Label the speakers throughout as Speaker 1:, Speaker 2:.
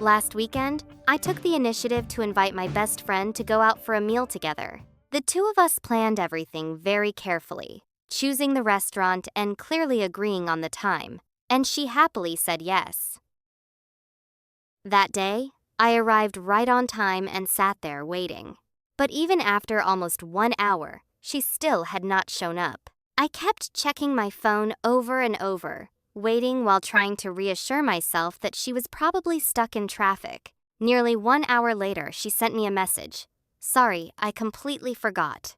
Speaker 1: Last weekend, I took the initiative to invite my best friend to go out for a meal together. The two of us planned everything very carefully, choosing the restaurant and clearly agreeing on the time, and she happily said yes. That day, I arrived right on time and sat there waiting. But even after almost 1 hour, she still had not shown up. I kept checking my phone over and over, waiting while trying to reassure myself that she was probably stuck in traffic. Nearly 1 hour later, she sent me a message. "Sorry, I completely forgot.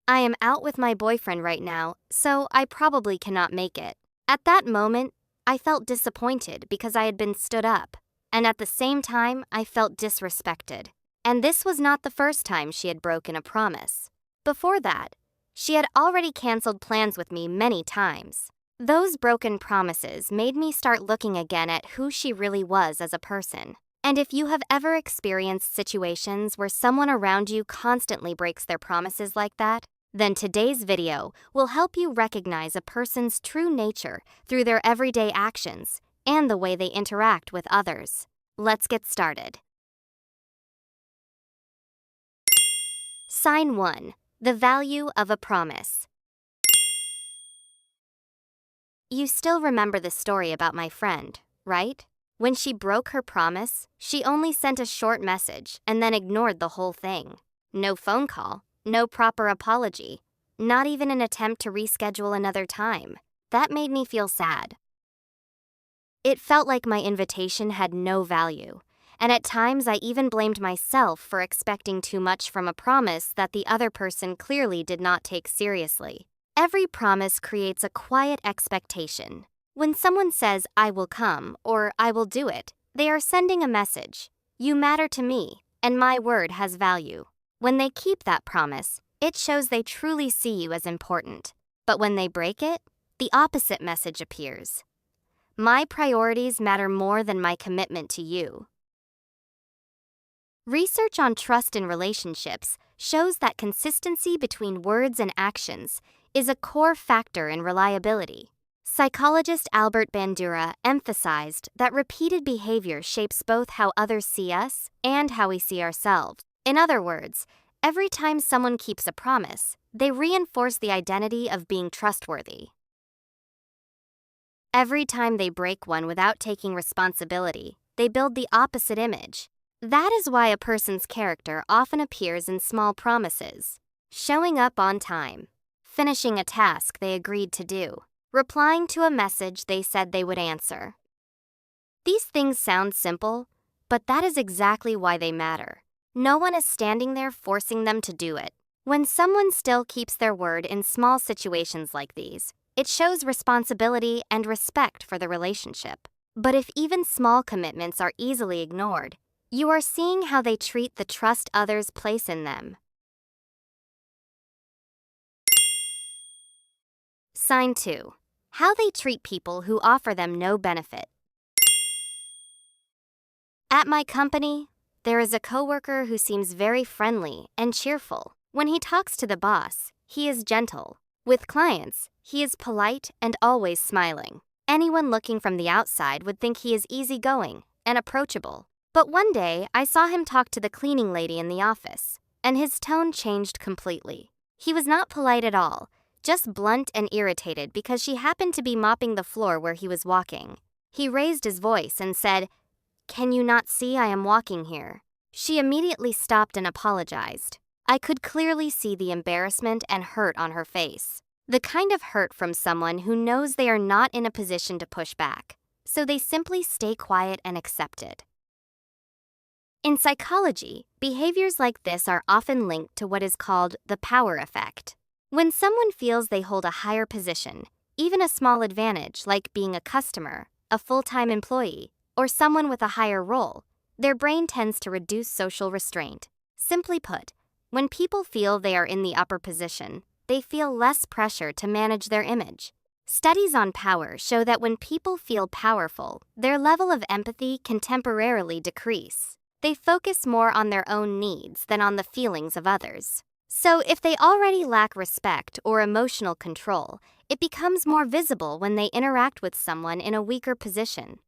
Speaker 1: I am out with my boyfriend right now, so I probably cannot make it." At that moment, I felt disappointed because I had been stood up, and at the same time, I felt disrespected. And this was not the first time she had broken a promise. Before that, she had already canceled plans with me many times. Those broken promises made me start looking again at who she really was as a person. And if you have ever experienced situations where someone around you constantly breaks their promises like that, then today's video will help you recognize a person's true nature through their everyday actions and the way they interact with others. Let's get started. Sign 1. The value of a promise. You still remember the story about my friend, right? When she broke her promise, she only sent a short message and then ignored the whole thing. No phone call, no proper apology, not even an attempt to reschedule another time. That made me feel sad. It felt like my invitation had no value, and at times I even blamed myself for expecting too much from a promise that the other person clearly did not take seriously. Every promise creates a quiet expectation. When someone says, "I will come," or "I will do it," they are sending a message. You matter to me, and my word has value. When they keep that promise, it shows they truly see you as important. But when they break it, the opposite message appears. My priorities matter more than my commitment to you. Research on trust in relationships shows that consistency between words and actions is a core factor in reliability. Psychologist Albert Bandura emphasized that repeated behavior shapes both how others see us and how we see ourselves. In other words, every time someone keeps a promise, they reinforce the identity of being trustworthy. Every time they break one without taking responsibility, they build the opposite image. That is why a person's character often appears in small promises. Showing up on time, finishing a task they agreed to do, replying to a message they said they would answer. These things sound simple, but that is exactly why they matter. No one is standing there forcing them to do it. When someone still keeps their word in small situations like these, it shows responsibility and respect for the relationship. But if even small commitments are easily ignored, you are seeing how they treat the trust others place in them. Sign 2. How they treat people who offer them no benefit. At my company, there is a coworker who seems very friendly and cheerful. When he talks to the boss, he is gentle. With clients, he is polite and always smiling. Anyone looking from the outside would think he is easygoing and approachable. But one day, I saw him talk to the cleaning lady in the office, and his tone changed completely. He was not polite at all, just blunt and irritated because she happened to be mopping the floor where he was walking. He raised his voice and said, "Can you not see I am walking here?" She immediately stopped and apologized. I could clearly see the embarrassment and hurt on her face. The kind of hurt from someone who knows they are not in a position to push back, so they simply stay quiet and accept it. In psychology, behaviors like this are often linked to what is called the power effect. When someone feels they hold a higher position, even a small advantage like being a customer, a full-time employee, or someone with a higher role, their brain tends to reduce social restraint. Simply put, when people feel they are in the upper position, they feel less pressure to manage their image. Studies on power show that when people feel powerful, their level of empathy can temporarily decrease. They focus more on their own needs than on the feelings of others. So if they already lack respect or emotional control, it becomes more visible when they interact with someone in a weaker position.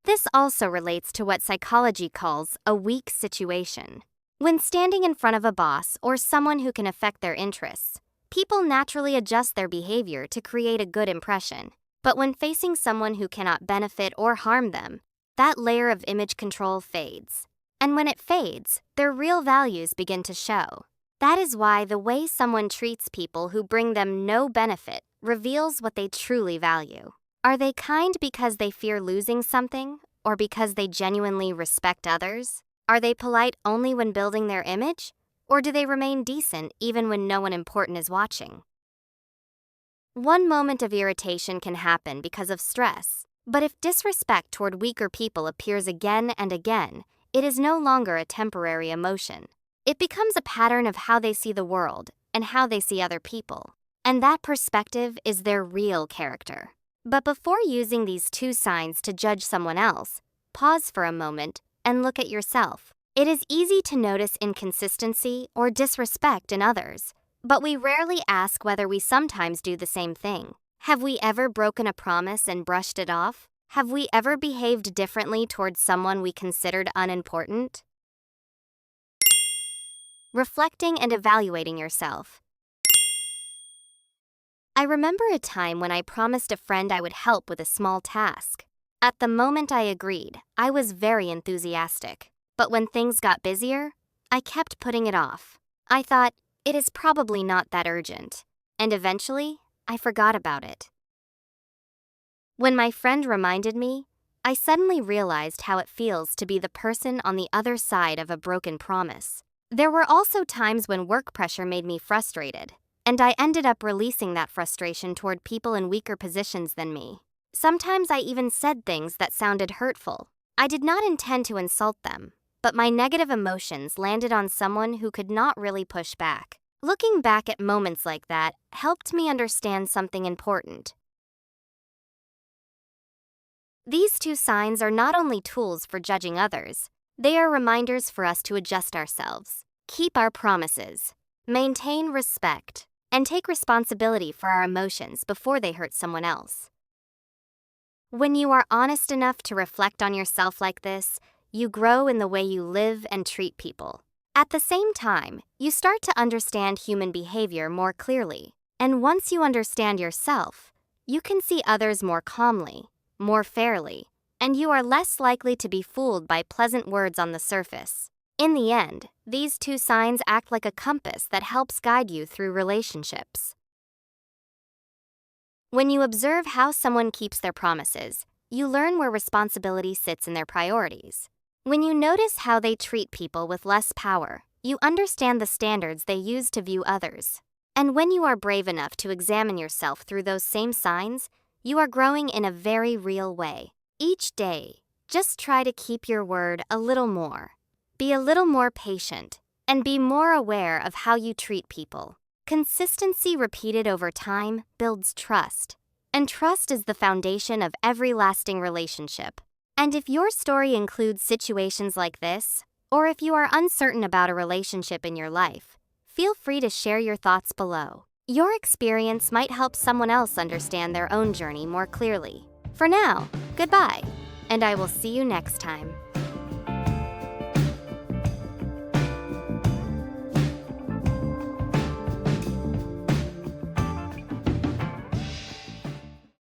Speaker 1: This also relates to what psychology calls a weak situation. When standing in front of a boss or someone who can affect their interests, people naturally adjust their behavior to create a good impression. But when facing someone who cannot benefit or harm them, that layer of image control fades. And when it fades, their real values begin to show. That is why the way someone treats people who bring them no benefit reveals what they truly value. Are they kind because they fear losing something, or because they genuinely respect others? Are they polite only when building their image, or do they remain decent even when no one important is watching? One moment of irritation can happen because of stress, but if disrespect toward weaker people appears again and again, it is no longer a temporary emotion. It becomes a pattern of how they see the world and how they see other people, and that perspective is their real character. But before using these two signs to judge someone else, pause for a moment and look at yourself. It is easy to notice inconsistency or disrespect in others, but we rarely ask whether we sometimes do the same thing. Have we ever broken a promise and brushed it off? Have we ever behaved differently towards someone we considered unimportant? Reflecting and evaluating yourself. I remember a time when I promised a friend I would help with a small task. At the moment I agreed, I was very enthusiastic. But when things got busier, I kept putting it off. I thought, it is probably not that urgent. And eventually, I forgot about it. When my friend reminded me, I suddenly realized how it feels to be the person on the other side of a broken promise. There were also times when work pressure made me frustrated, and I ended up releasing that frustration toward people in weaker positions than me. Sometimes I even said things that sounded hurtful. I did not intend to insult them, but my negative emotions landed on someone who could not really push back. Looking back at moments like that helped me understand something important. These two signs are not only tools for judging others, they are reminders for us to adjust ourselves, keep our promises, maintain respect, and take responsibility for our emotions before they hurt someone else. When you are honest enough to reflect on yourself like this, you grow in the way you live and treat people. At the same time, you start to understand human behavior more clearly. And once you understand yourself, you can see others more calmly, more fairly, and you are less likely to be fooled by pleasant words on the surface. In the end, these two signs act like a compass that helps guide you through relationships. When you observe how someone keeps their promises, you learn where responsibility sits in their priorities. When you notice how they treat people with less power, you understand the standards they use to view others. And when you are brave enough to examine yourself through those same signs, you are growing in a very real way. Each day, just try to keep your word a little more. Be a little more patient, and be more aware of how you treat people. Consistency repeated over time builds trust, and trust is the foundation of every lasting relationship. And if your story includes situations like this, or if you are uncertain about a relationship in your life, feel free to share your thoughts below. Your experience might help someone else understand their own journey more clearly. For now, goodbye, and I will see you next time.